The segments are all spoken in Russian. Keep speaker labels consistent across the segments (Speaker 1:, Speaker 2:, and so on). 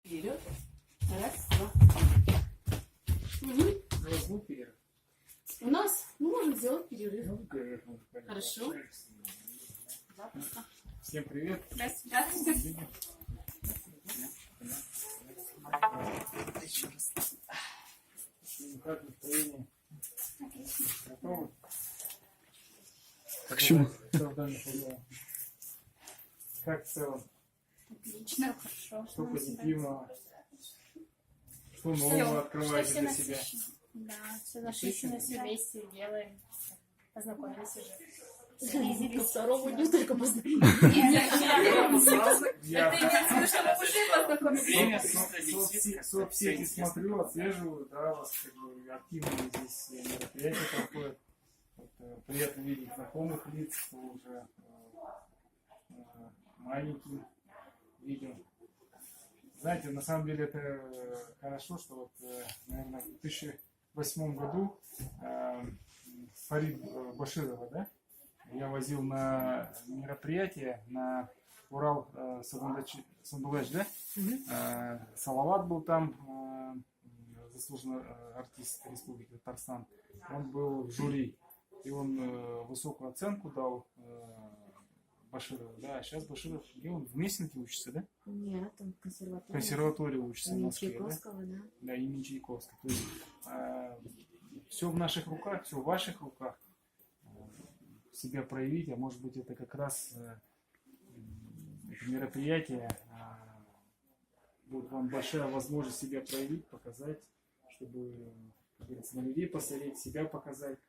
Speaker 1: Вперед. Раз, два. Угу. У нас мы можем сделать перерыв. Хорошо. Запросто.
Speaker 2: Всем привет.
Speaker 1: Здравствуйте.
Speaker 2: Еще раз. Как настроение? Готовы?
Speaker 3: К чему?
Speaker 2: Как в целом?
Speaker 4: Отлично, хорошо.
Speaker 2: Что позитивного? Что нового открываете для себя?
Speaker 4: Да, все насыщенно, все вместе делаем. Познакомились уже. Сблизились.
Speaker 1: Второго дня только познакомились.
Speaker 2: Я
Speaker 4: чтобы уже познакомились.
Speaker 2: соцсети смотрю, отслеживаю, да, у вас как бы активные здесь мероприятия проходят. Вот, приятно видеть знакомых лиц, кто уже маленький видим. Знаете, на самом деле это хорошо, что вот, наверное, в 2008 году Фарид Баширова, да, я возил на мероприятие на Урал Сандулэч, да? Салават был там, заслуженный артист Республики Татарстан. Он был в жюри, и он высокую оценку дал Баширову, да, а сейчас Баширов, где он, в Местнике учится, да?
Speaker 1: Нет, он в консерватории.
Speaker 2: Консерватории учится в Москве,
Speaker 1: Чайковского, да?
Speaker 2: Да, имени Чайковского. То есть все в наших руках, все в ваших руках. Себя проявить, а может быть это как раз это мероприятие будет вам большая возможность себя проявить, показать, чтобы, как говорится, на людей посмотреть, себя показать.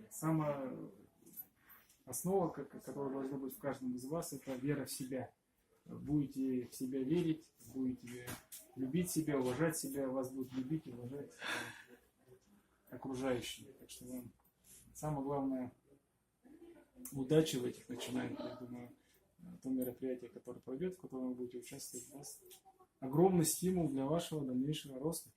Speaker 2: Самая основа, которая должна быть в каждом из вас, это вера в себя. Будете в себя верить, будете любить себя, уважать себя, вас будут любить и уважать окружающие. Так что вам самое главное удачи в этих начинаниях. Я думаю, то мероприятие, которое пройдет, в котором вы будете участвовать, даст огромный стимул для вашего дальнейшего роста.